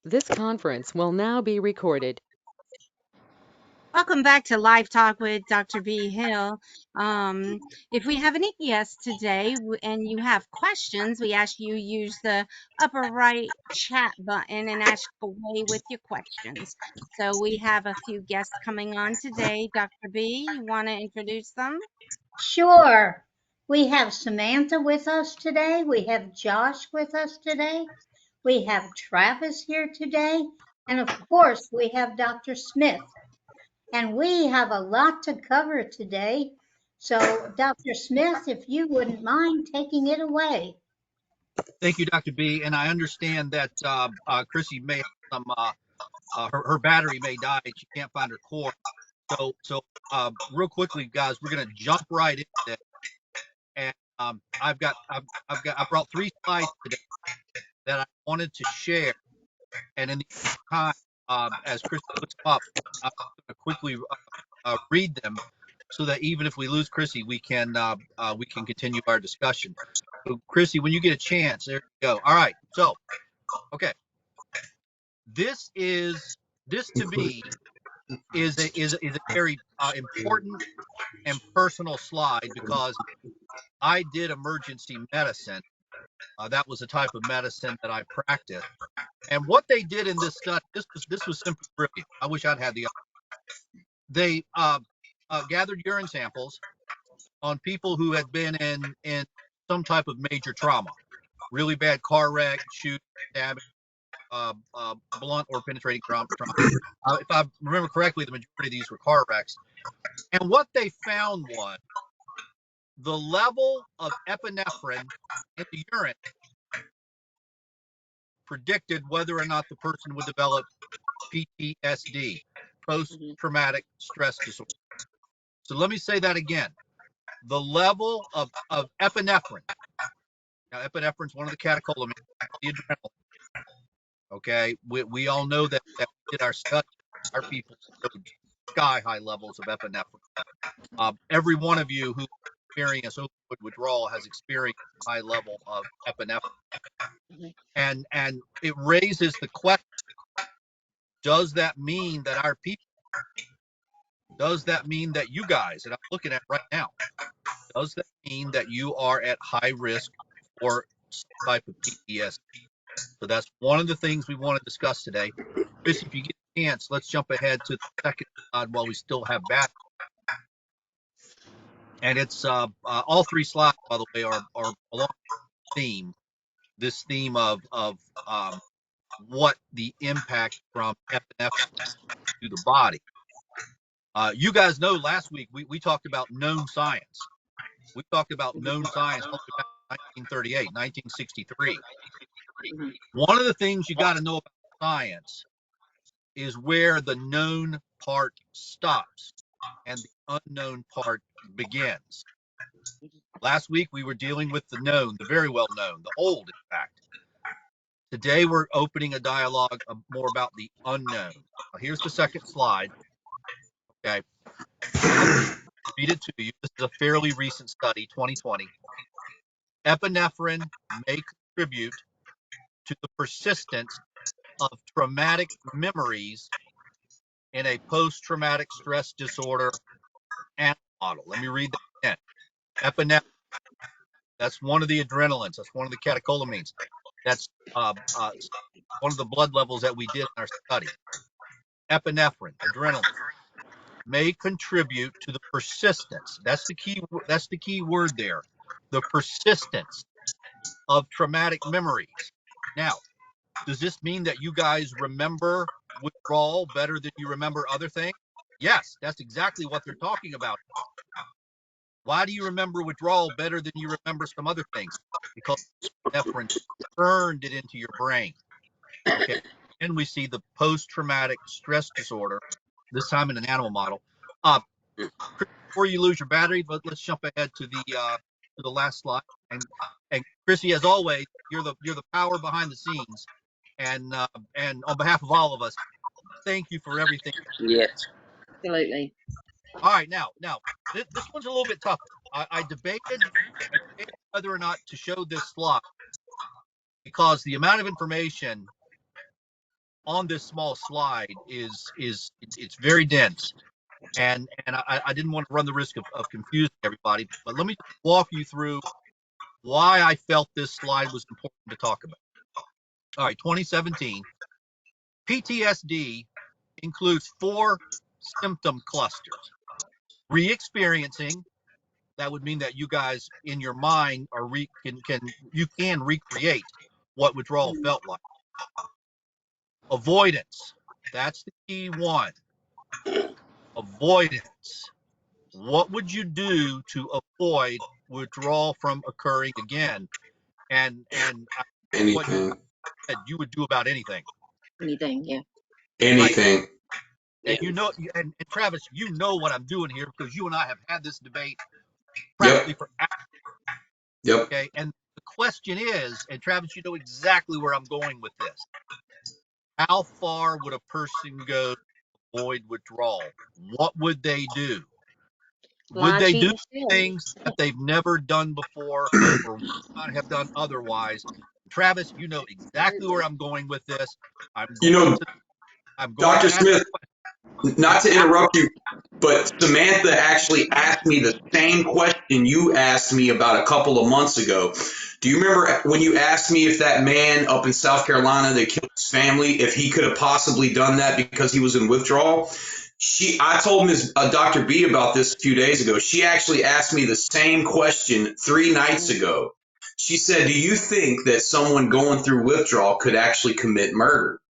This conference will now be recorded. Welcome back to Live Talk with Dr. B. Hill. If we have any guests today and you have questions, we ask you use the upper right chat button and ask away with your questions. So we have a few guests coming on today. Dr. B, you want to introduce them? Sure. We have Samantha with us today. We have Josh with us today. We have Travis here today. And of course, we have Dr. Smith. And we have a lot to cover today. So, Dr. Smith, if you wouldn't mind taking it away. Thank you, Dr. B. And I understand that Chrissy may have some, her battery may die and she can't find her cord. So real quickly, guys, we're going to jump right into it. And I brought 3 slides today that I wanted to share. And in the time, as Chrissy puts them up, I'm going to quickly read them so that even if we lose Chrissy, we can continue our discussion. So, Chrissy, when you get a chance, there you go. All right. So, okay. This to me is a very important and personal slide because I did emergency medicine. That was a type of medicine that I practiced. And what they did in this study, this was simply brilliant. I wish I'd had the. They gathered urine samples on people who had been in some type of major trauma, really bad car wreck, shoot, stabbing, blunt or penetrating trauma. If I remember correctly, the majority of these were car wrecks. And what they found was the level of epinephrine in the urine predicted whether or not the person would develop PTSD, post-traumatic stress disorder. So let me say that again. The level of epinephrine. Now, epinephrine is one of the catecholamines, the adrenaline. Okay, we all know that we did our study. Our people showed sky high levels of epinephrine. Every one of you who experience opioid withdrawal has experienced a high level of epinephrine, and it raises the question: does that mean that our people? Does that mean that you guys that I'm looking at right now? Does that mean that you are at high risk for some type of PTSD? So that's one of the things we want to discuss today. Chris, if you get a chance, let's jump ahead to the second slide while we still have battery. And it's all 3 slides, by the way, are along the theme. This theme of what the impact from epinephrine to the body. You guys know last week we talked about known science. We talked about known science all the way back in 1938, 1963. One of the things you got to know about science is where the known part stops and the unknown part begins. Last week we were dealing with the known, the very well known, the old, in fact. Today we're opening a dialogue more about the unknown. Now, here's the second slide. Okay. Read it to you. This is a fairly recent study, 2020. Epinephrine may contribute to the persistence of traumatic memories in a post-traumatic stress disorder animal model. Let me read that again. Epinephrine, that's one of the adrenalines. That's one of the catecholamines. That's one of the blood levels that we did in our study. Epinephrine, adrenaline, may contribute to the persistence. That's the key. That's the key word there. The persistence of traumatic memories. Now, does this mean that you guys remember withdrawal better than you remember other things? Yes, that's exactly what they're talking about. Why do you remember withdrawal better than you remember some other things? Because epinephrine burned it into your brain. Okay, and we see the post-traumatic stress disorder, this time in an animal model. Before you lose your battery, but let's jump ahead to the last slide. And Chrissy, as always, you're the power behind the scenes, and on behalf of all of us, thank you for everything. Yes. Absolutely. All right, now this one's a little bit tougher. I debated whether or not to show this slide because the amount of information on this small slide is it's very dense, and I didn't want to run the risk of confusing everybody, but let me walk you through why I felt this slide was important to talk about. All right, 2017, PTSD includes 4 symptom clusters. Re-experiencing, that would mean that you guys in your mind are can recreate what withdrawal felt like. Avoidance, that's the key one. Avoidance. What would you do to avoid withdrawal from occurring again? And what you Anything. said you would do about anything. Anything, yeah. Anything. And and Travis, you know what I'm doing here because you and I have had this debate Yep. practically for hours. Yep. Okay. And the question is, and Travis, you know exactly where I'm going with this. How far would a person go to avoid withdrawal? What would they do? Would Lie, they cheat, do and steal. things that they've never done before or would not have done otherwise? Travis, you know exactly where I'm going with this. I'm You going know, to Dr. ask Smith, not to interrupt you, but Samantha actually asked me the same question you asked me about a couple of months ago. Do you remember when you asked me if that man up in South Carolina that killed his family, if he could have possibly done that because he was in withdrawal? I told Ms. Dr. B about this a few days ago. She actually asked me the same question 3 nights ago. She said, do you think that someone going through withdrawal could actually commit murder?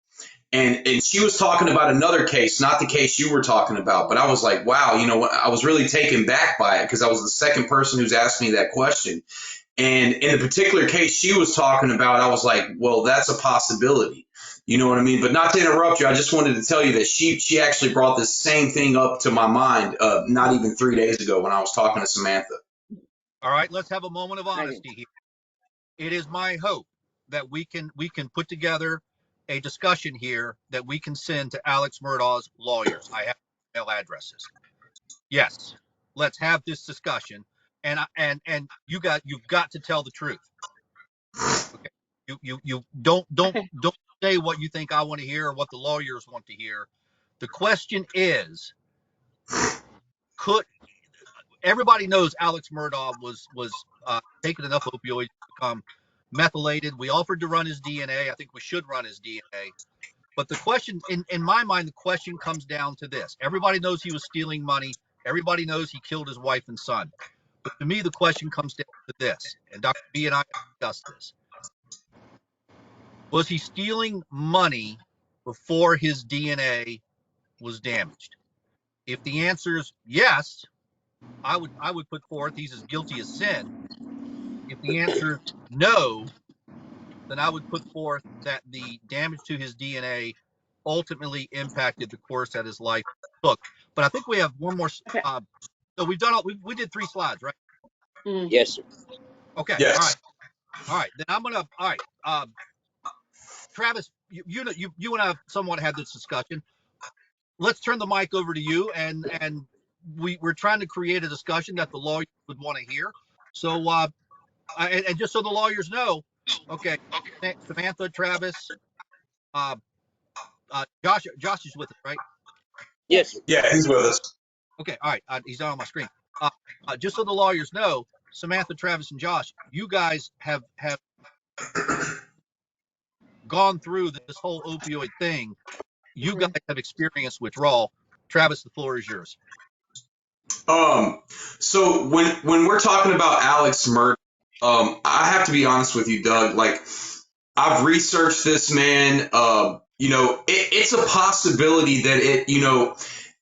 And she was talking about another case, not the case you were talking about. But I was like, wow, you know what? I was really taken back by it because I was the second person who's asked me that question. And in the particular case she was talking about, I was like, well, that's a possibility. You know what I mean? But not to interrupt you, I just wanted to tell you that she actually brought this same thing up to my mind not even 3 days ago when I was talking to Samantha. All right, let's have a moment of honesty here. It is my hope that we can put together a discussion here that we can send to Alex Murdaugh's lawyers. I have email addresses. Yes, let's have this discussion, and you've got to tell the truth. Okay, you don't say what you think I want to hear or what the lawyers want to hear. The question is, could everybody knows Alex Murdaugh was taking enough opioids to become methylated? We offered to run his DNA. I think we should run his DNA. But the question, in my mind, the question comes down to this. Everybody knows he was stealing money. Everybody knows he killed his wife and son. But to me, the question comes down to this, and Dr. B and I discussed this. Was he stealing money before his DNA was damaged? If the answer is yes, I would put forth he's as guilty as sin. If the answer is no, then I would put forth that the damage to his DNA ultimately impacted the course that his life took. But I think we have one more. Okay. So we've done we did 3 slides, right? Yes, sir. Okay. Yes. All right. Then I'm gonna. All right. Travis, you and I have somewhat had this discussion. Let's turn the mic over to you, and we're trying to create a discussion that the lawyers would want to hear. So and just so the lawyers know, okay, Samantha, Travis, Josh is with us, right? Yes, sir. Yeah, he's with us. Okay, all right, he's not on my screen. Just so the lawyers know, Samantha, Travis, and Josh, you guys have gone through this whole opioid thing. You guys have experienced withdrawal. Travis, the floor is yours. So when we're talking about Alex Murdaugh, I have to be honest with you, Doug. Like, I've researched this man. You know, it's a possibility that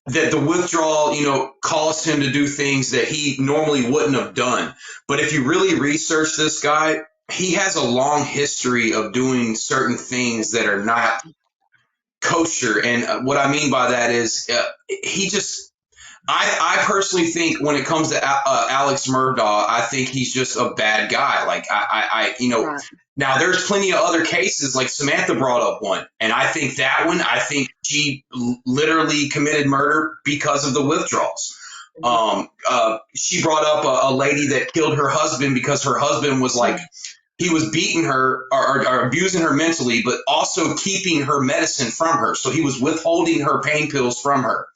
that the withdrawal, caused him to do things that he normally wouldn't have done. But if you really research this guy, he has a long history of doing certain things that are not kosher. And what I mean by that is I personally think when it comes to Alex Murdaugh, I think he's just a bad guy. Like Right. now there's plenty of other cases, like Samantha brought up one, and I think she literally committed murder because of the withdrawals. She brought up a lady that killed her husband because her husband was like, he was beating her or abusing her mentally, but also keeping her medicine from her. So he was withholding her pain pills from her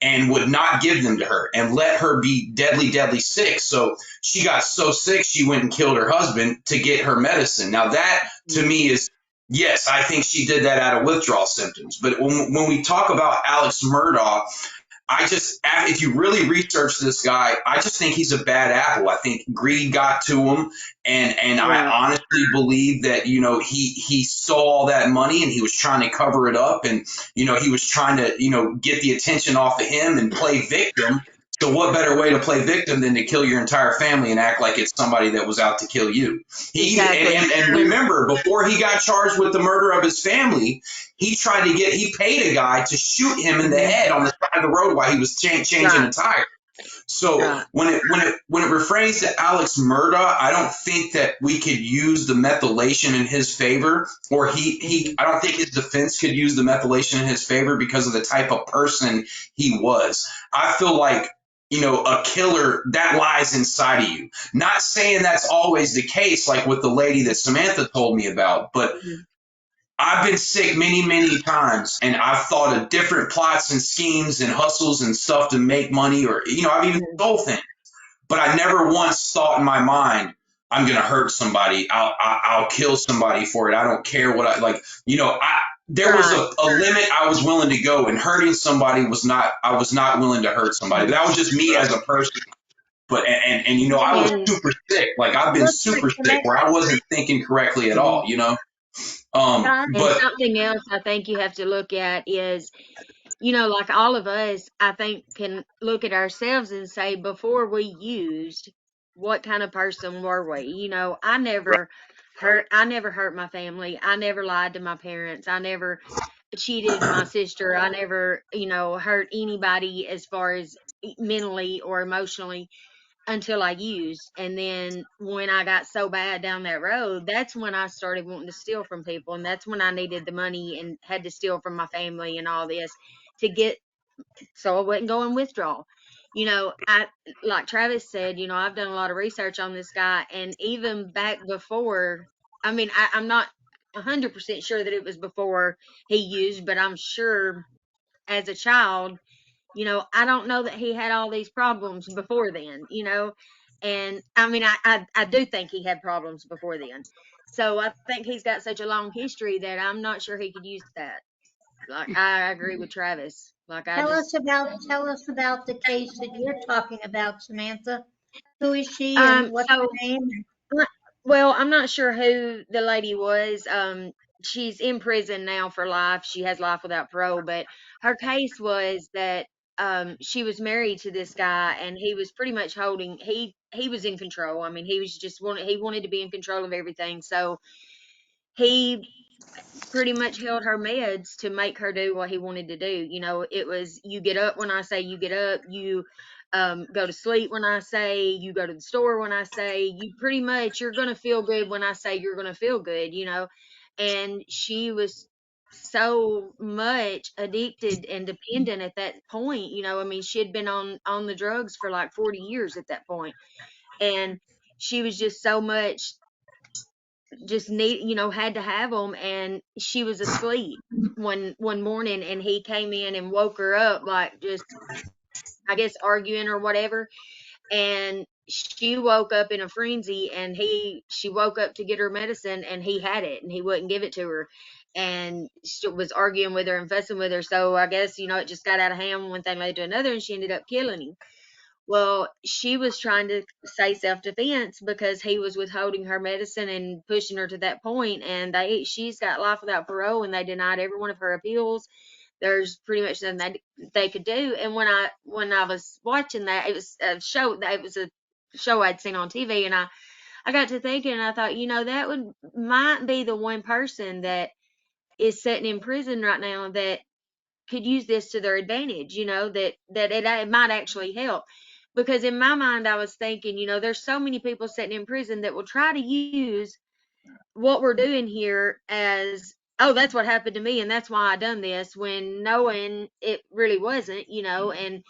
and would not give them to her and let her be deadly, deadly sick. So she got so sick, she went and killed her husband to get her medicine. Now, that to me is, yes, I think she did that out of withdrawal symptoms. But when we talk about Alex Murdaugh, if you really research this guy, I just think he's a bad apple. I think greed got to him, and I honestly believe that he stole all that money and he was trying to cover it up, and he was trying to get the attention off of him and play victim. So what better way to play victim than to kill your entire family and act like it's somebody that was out to kill you? Exactly. And remember, before he got charged with the murder of his family, he paid a guy to shoot him in the head on the side of the road while he was changing a tire. So when it refers to Alex Murdaugh, I don't think that we could use the methylation in his favor, or I don't think his defense could use the methylation in his favor because of the type of person he was. I feel like a killer, that lies inside of you. Not saying that's always the case, like with the lady that Samantha told me about, but I've been sick many, many times, and I've thought of different plots and schemes and hustles and stuff to make money, or I've even stole things. But I never once thought in my mind, I'm going to hurt somebody. I'll kill somebody for it. I don't care what I like. There was a limit I was willing to go, and hurting somebody was not. I was not willing to hurt somebody. But that was just me as a person. But and I was super sick. Like I've been super sick where I wasn't thinking correctly at all. And But something else I think you have to look at is, like all of us, I think can look at ourselves and say, before we used, what kind of person were we? I never hurt my family. I never lied to my parents. I never cheated my sister. I never, hurt anybody as far as mentally or emotionally until I used. And then when I got so bad down that road, that's when I started wanting to steal from people. And that's when I needed the money and had to steal from my family and all this to get, so I wouldn't go in withdrawal. Like Travis said, I've done a lot of research on this guy. And even back before, I'm not 100% sure that it was before he used, but I'm sure as a child, I don't know that he had all these problems before then. And I do think he had problems before then. So I think he's got such a long history that I'm not sure he could use that. Like, I agree with Travis. Like, Tell us about the case that you're talking about, Samantha. Who is she and what's her so, name? well, I'm not sure who the lady was. She's in prison now for life. She has life without parole, but her case was that she was married to this guy, and he was pretty much he was in control. He was he wanted to be in control of everything. So he pretty much held her meds to make her do what he wanted to do. It was, you get up when I say you get up, you go to sleep when I say, you go to the store when I say, you pretty much, you're going to feel good when I say you're going to feel good. And she was so much addicted and dependent at that point. She had been on the drugs for like 40 years at that point. And she was just so much just had to have them. And she was asleep one morning, and he came in and woke her up, like, just, I guess, arguing or whatever. And she woke up in a frenzy, and she woke up to get her medicine, and he had it, and he wouldn't give it to her. And she was arguing with her and fussing with her. So I guess, it just got out of hand. One thing led to another, and she ended up killing him. Well, she was trying to say self-defense because he was withholding her medicine and pushing her to that point. And she's got life without parole, and they denied every one of her appeals. There's pretty much nothing they could do. And when I was watching that, it was a show I'd seen on TV, and I got to thinking, and I thought, that might be the one person that is sitting in prison right now that could use this to their advantage, that it might actually help. Because in my mind, I was thinking, there's so many people sitting in prison that will try to use what we're doing here as, oh, that's what happened to me, and that's why I done this, when knowing it really wasn't. And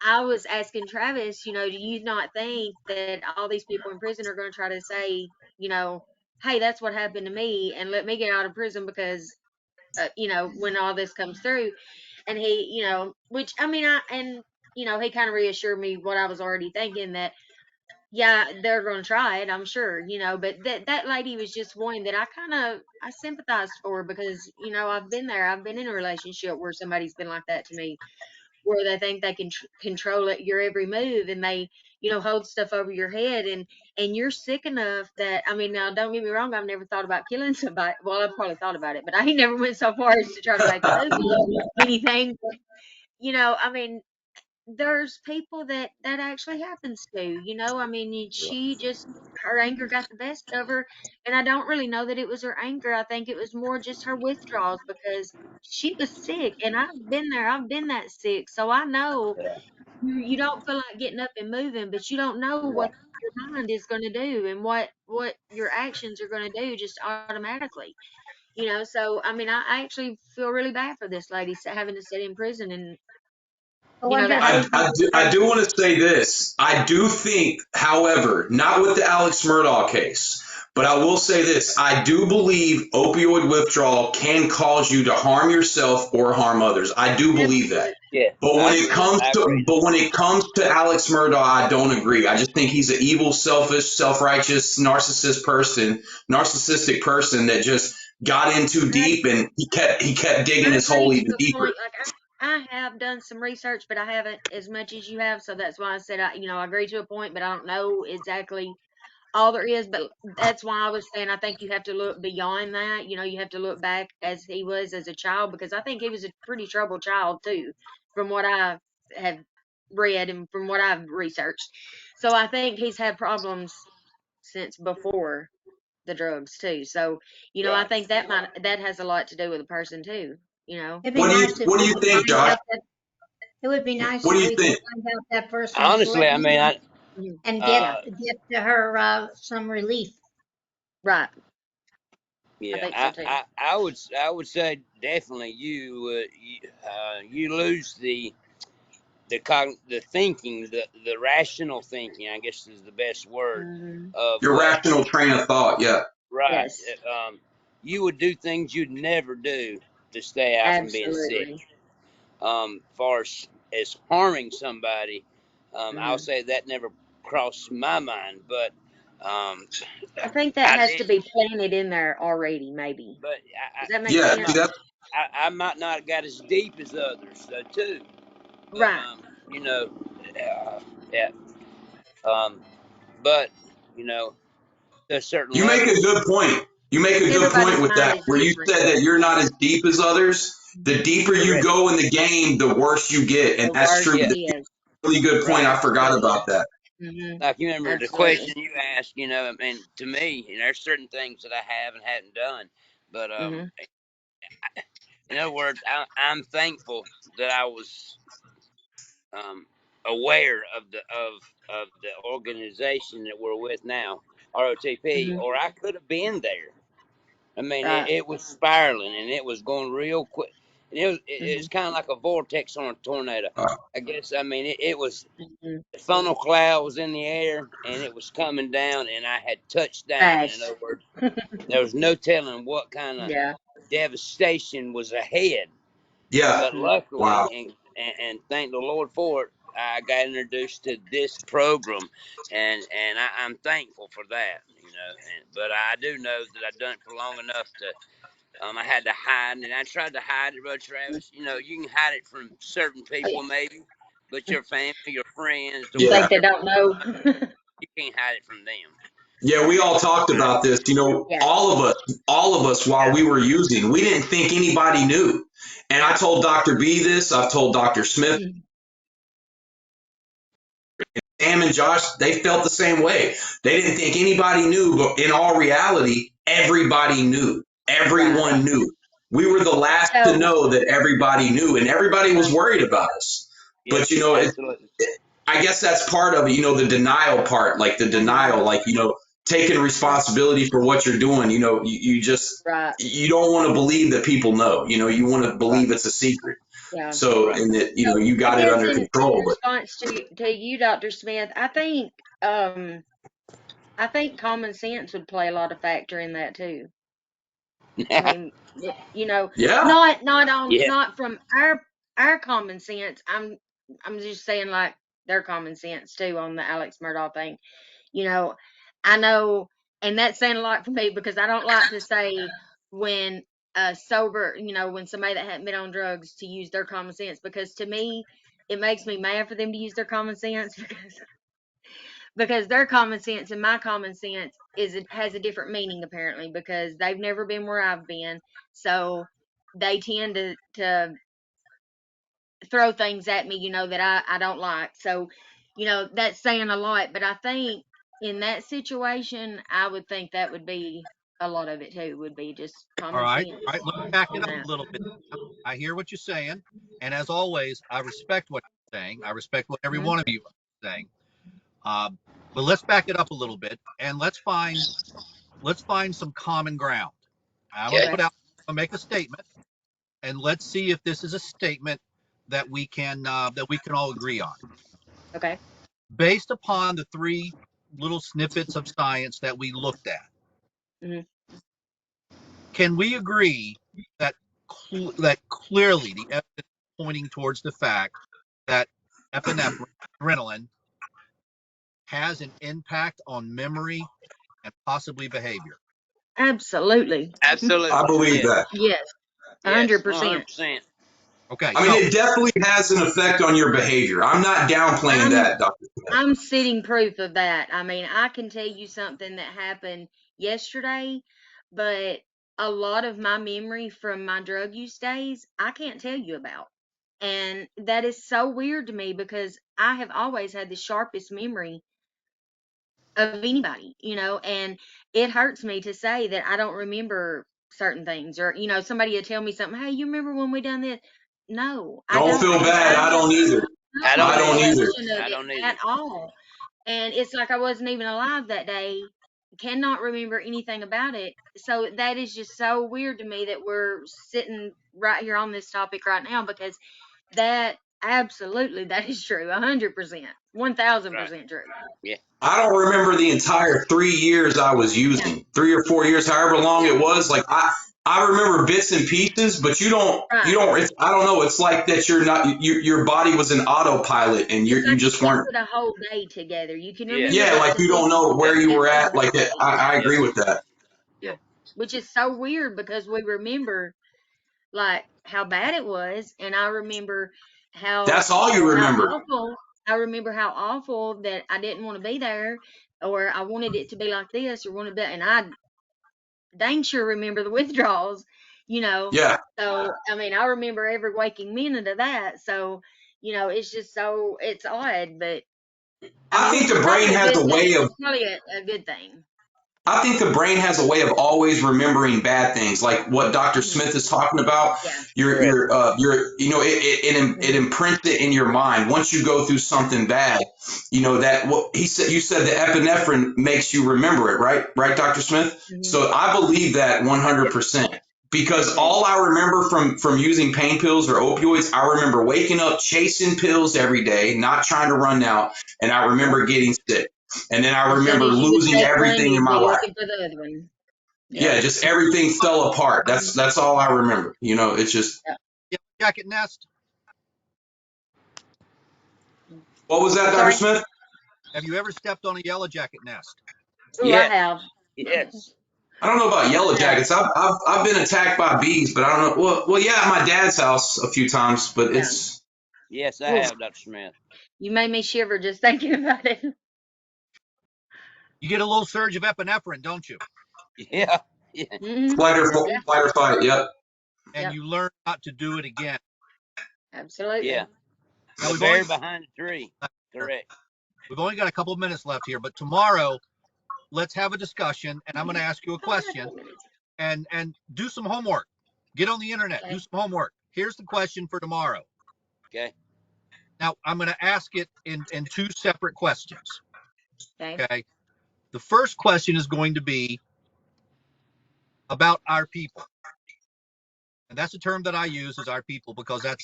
I was asking Travis, do you not think that all these people in prison are going to try to say, hey, that's what happened to me, and let me get out of prison because, when all this comes through. And he, which I mean, he kind of reassured me what I was already thinking, that yeah, they're going to try it, I'm sure, but that lady was just one that I sympathized for, because, I've been there. I've been in a relationship where somebody's been like that to me, where they think they can control it, your every move, and they, hold stuff over your head, and you're sick enough that, I mean, now don't get me wrong, I've never thought about killing somebody. Well, I've probably thought about it, but I ain't never went so far as to try to make a movie, anything. But, I mean, there's people that actually happens to, I mean, she just, her anger got the best of her, and I don't really know that it was her anger. I think it was more just her withdrawals, because she was sick, and I've been there. I've been that sick, so I know you don't feel like getting up and moving, but you don't know what your mind is going to do, and what your actions are going to do just automatically. So I mean, I actually feel really bad for this lady having to sit in prison, and I wonder that how whole she. I do want to say this. I do think, however, not with the Alex Murdaugh case, but I will say this. I do believe opioid withdrawal can cause you to harm yourself or harm others. I do believe that. absolutely, Yeah, But when I it agree. comes I to agree. but when it comes to Alex Murdaugh, I don't agree. I just think he's an evil, selfish, self-righteous, narcissistic person that just got in too deep, and he kept digging I his agree hole to even a deeper. point. Like I have done some research, but I haven't as much as you have. So that's why I said I agree to a point, but I don't know exactly all there is. But that's why I was saying I think you have to look beyond that. You have to look back as he was as a child, because I think he was a pretty troubled child too, from what I have read and from what I've researched. So I think he's had problems since before the drugs too. So, I Right. think that has a lot to do with a person too, you know. It'd be What do nice you if what do we you could think, find Josh? out that. It would be nice What do if you we could think? find out that person's Honestly, I mean, name Mhm. and uh, get to her some relief. Right. I yeah, think so too. I would say definitely you lose the thinking, the rational thinking, I guess is the best word Hmm. of Your what. rational train of thought, yeah. Right. Yes, You would do things you'd never do to stay out from being sick. absolutely. Far as harming somebody, I'll Hmm. say that never crossed my mind, but um, I think that I has did. to be planted in there already, maybe. But Does that make Yeah, I see sense? might that's I might not have got as deep as others though too. But Right. you know, yeah. Um, but you know, to a certain you make level, a good point. You make a good point Everybody's with mind that, is where you different. said that you're not as deep as others. The deeper you correct. go in the game, the worse you get, and The that's worse true. it Yeah, That's is. a really good point. right. I forgot about that. Hmm. Like you remember the Absolutely. question you asked, I mean, to me, there's certain things that I have and hadn't done, but Hmm. in other words, I'm thankful that I was aware of the organization that we're with now, ROTP, Hmm. or I could have been there. I mean, Right. it was spiraling and it was going real quick. And it Hmm. was kind of like a vortex on a tornado. Uh, I guess, I mean, it was, Hmm. the funnel cloud was in the air and it was coming down and I had touched down. In Fast. other words, there was no telling what kind of Yeah. devastation was ahead. yeah. But Hmm. luckily, Wow. and thank the Lord for it, I got introduced to this program, and I'm thankful for that. But I do know that I've done it for long enough to. I had to hide, and I tried to hide it, Brother Travis. You can hide it from certain Oh, yeah. people, maybe, but your family, your friends, the You Yeah. think ones they that don't know? you can't hide it from them. Yeah, we all talked Right. about this. Yeah. All of us, while Yeah. we were using, we didn't think anybody knew. And I told Dr. B this. I've told Dr. Smith, Mhm. Sam, and Josh. They felt the same way. They didn't think anybody knew, but in all reality, everybody knew. Right. Everyone knew. We were the last to So, know that everybody knew, and everybody was right. worried about us. Yep. But Absolutely. I guess that's part of it, the denial part, like the Hmm. denial, like, taking responsibility for what you're doing. Right. You don't want to believe that people know, you want to Right. believe it's a secret. Yeah. So, Right. and that, So you I got it guess under in control, but response to you, Dr. Smith, I think I think common sense would play a lot of factor in that too. I mean, you know, Yeah. Yeah. not from our common sense. I'm just saying like their common sense too on the Alex Murdaugh thing. You know, I know, and that's saying a lot for me because I don't like to say when sober, you know, when somebody that hadn't been on drugs to use their common sense, because to me it makes me mad for them to use their common sense because their common sense and my common sense has a different meaning apparently because they've never been where I've been, so they tend to throw things at me, you know, that I don't like. So, you know, that's saying a lot, but I think in that situation, I would think that would be a lot of it too, would be just All common right. sense All right. Let me back it on up that. a little bit. I hear what you're saying. And as always, I respect what you're saying. I respect what every Mhm. one of you are saying. Um, but let's back it up a little bit and let's find some common ground. I'm going to Okay. Okay. I'll make a statement, and let's see if this is a statement that we can all agree on, Okay. based upon the three little snippets of science that we looked at. Hmm. Can we agree that that clearly the evidence is pointing towards the fact that epinephrine, adrenaline, has an impact on memory and possibly behavior? Absolutely. I Absolutely. believe Yes. that. Yes. Yes. 100%. 100%. Okay, I mean, so it definitely has an effect on your behavior. I'm not downplaying I'm that, Dr. I'm sitting proof of that. I mean, I can tell you something that happened yesterday, but a lot of my memory from my drug use days, I can't tell you about. And that is so weird to me because I have always had the sharpest memory of anybody, you know, and it hurts me to say that I don't remember certain things or, you know, somebody will tell me something, hey, you remember when we done this? No, I Don't don't. feel And bad. I I have don't either. I no I don't don't either. either. recollection of I it don't either. at all. And it's like I wasn't even alive that day, cannot remember anything about it. So that is just so weird to me that we're sitting right here on this topic right now because that absolutely that is true. 100%, Right. 1000% true. Yeah. I don't remember the entire 3 years I was Yeah. using, 3 or 4 years, however long Yeah. it was. Like I remember bits and pieces, but you Right. don't. I don't know. It's like that. You're not. Your body was an autopilot, and It's you like you just can't weren't. put a whole day together. You can remember Yes. Yeah, bits like and you don't pieces, know but you where Yep. you can't were put a at. whole Like day. I Yep. agree with that. Yeah. Yep. Which is so weird because we remember like how bad it was, and I remember how That's all you how remember. awful. I remember how awful that I didn't want to be there, or I wanted it to be like this, or wanted to, and I dang sure remember the withdrawals, you know. Yeah, So I mean, I remember every waking minute of that. So you know, it's just so it's odd, but I I mean, think which is the brain probably a has good a thing. way of It's probably a good thing. I think the brain has a way of always remembering bad things, like what Dr. Hmm. Smith is talking about. Yeah. Correct. You know, it Hmm. imprints it in your mind. Once you go through something bad, you know that what he said. You said the epinephrine makes you remember it, right? Right, Dr. Smith. Hmm. So I believe that Yep. 100%. Because Yeah. all I remember from using pain pills or opioids, I remember waking up chasing pills every day, not trying to run out, and I Yep. remember getting sick. And then I As soon remember as you would losing take one, everything in you'd my be life. looking for the other one. Yep. Yeah, just everything fell apart. Mhm. That's all I remember. You know, it's just Yep. yeah, jacket nest. what was that, I'm Dr. sorry. Smith? Have you ever stepped on a yellow jacket nest? Ooh, I Yes. have. Yes. I don't know about yellow I have. jackets. I've been attacked by bees, but I don't know. Well, yeah, at my dad's house a few times, but Yeah. it's Yes, I Ooh, have, Dr. Smith. you made me shiver just thinking about it. You get a little surge of epinephrine, don't you? Yeah. Yeah. Hmm. Yeah. flight or fight. Yep. And Yep. you learn not to do it again. Yeah. Absolutely. Now The bear behind the tree. Correct. we've only got a couple of minutes left here, but tomorrow let's have a discussion, and I'm going to ask you a Only a question couple minutes. and do some homework. Get on the internet, do Okay. some homework. Here's the question for tomorrow. Okay. Now I'm going to ask it in two separate questions. Okay. Okay. The first question is going to be about our people, and that's a term that I use as our people because that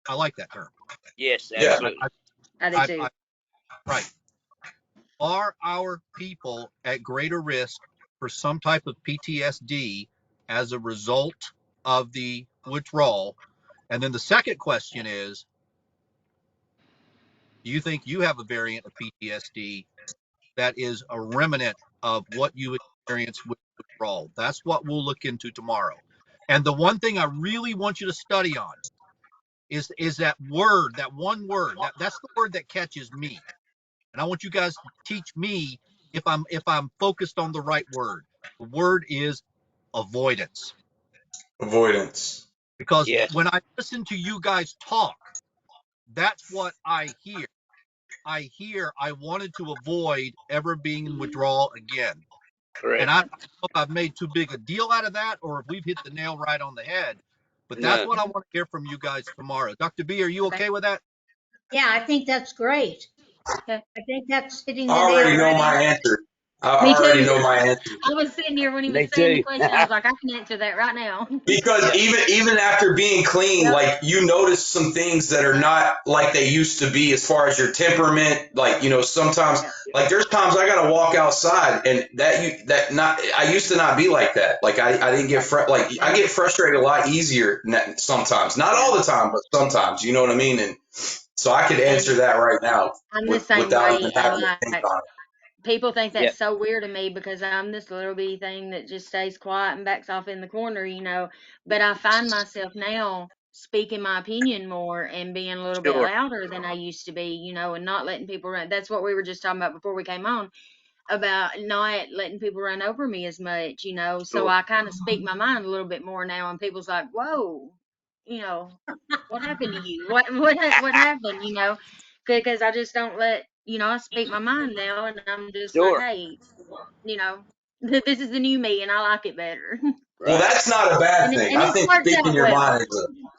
I like that term. Yes, Yeah. absolutely. I do I too. right. are our people at greater risk for some type of PTSD as a result of the withdrawal? And then the second question is, do you think you have a variant of PTSD that is a remnant of what you experienced with withdrawal? That's what we'll look into tomorrow. And the one thing I really want you to study on is that word, that one word. That's the word that catches me. And I want you guys to teach me if I'm focused on the right word. The word is avoidance. Avoidance. Because Yes, when I listen to you guys talk, that's what I hear. I hear I wanted to avoid ever being in withdrawal again. And correct. I don't know if I've made too big a deal out of that or if we've hit the nail right on the head. But that's No, what I want to hear from you guys tomorrow. Dr. B, are you Okay. okay with that? Yeah, I think that's great. Okay. I think that's hitting I the nail already know right my on. answer. I Me already too. know my answer. I was sitting here when he was me saying the too. question. I was like, I can answer that right now. Because Yeah, even after being clean, Yep. like you notice some things that are not like they used to be as far as your temperament. Like, sometimes Yep. like there's times I gotta walk outside and I used to not be like that. Like I didn't get like I Yeah. get frustrated a lot easier sometimes. Not Yeah. all the time, but sometimes, you know what I mean? And so I could And answer that right now I'm the same without even way. having And to think like on people think yeah, that's so weird to me because I'm this little bitty thing that just stays quiet and backs off in the corner, But I find myself now speaking my opinion more and being a little bit sure. louder than I used to be, and not letting people run. That's what we were just talking about before we came on about not letting people run over me as much. So it. I kind of speak my mind a little bit more now, and people's like, "Whoa, you know, what happened to you? What happened? Because I just don't I speak my mind now, and I'm just like, Sure. hey, you know, this is the new me, and I like it better, Well, Right. that's not a bad thing. and I it's think worked speaking out your well. mind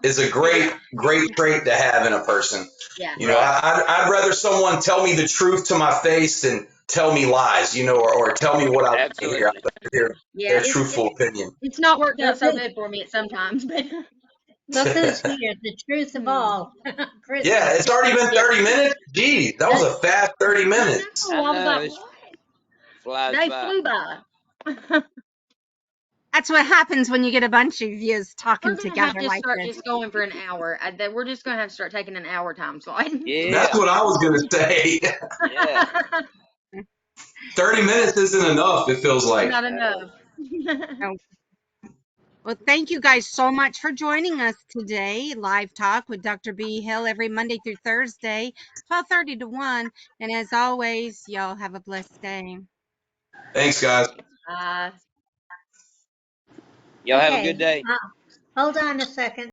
is a It great, great trait to have in a person. Yeah, Right. I'd rather someone tell me the truth to my face than tell me lies, or tell me what I want to hear. I'd Absolutely. rather hear yeah. their truthful opinion. It's not worked So out so good for me at sometimes, but look who's here, the truth of all. Yeah, Chrissy. it's already been yeah. 30 minutes. Geez, that was That, a fast 30 I minutes. know. I I was know like, it what? flies They by. flew by. That's what happens when you get a bunch of yous We're talking gonna have together to like start this. just going for an hour. We're just gonna have to start taking an hour time slot. That's Yeah, what I was going to say. yeah. 30 minutes isn't enough, it feels like. Not enough. Oh, well, thank you guys so much for joining us today. Live Talk with Dr. B. Hill every Monday through Thursday, 12:30 to 1. And as always, y'all have a blessed day. Thanks, guys. uh, Y'all have a good Okay, day. hold on a second.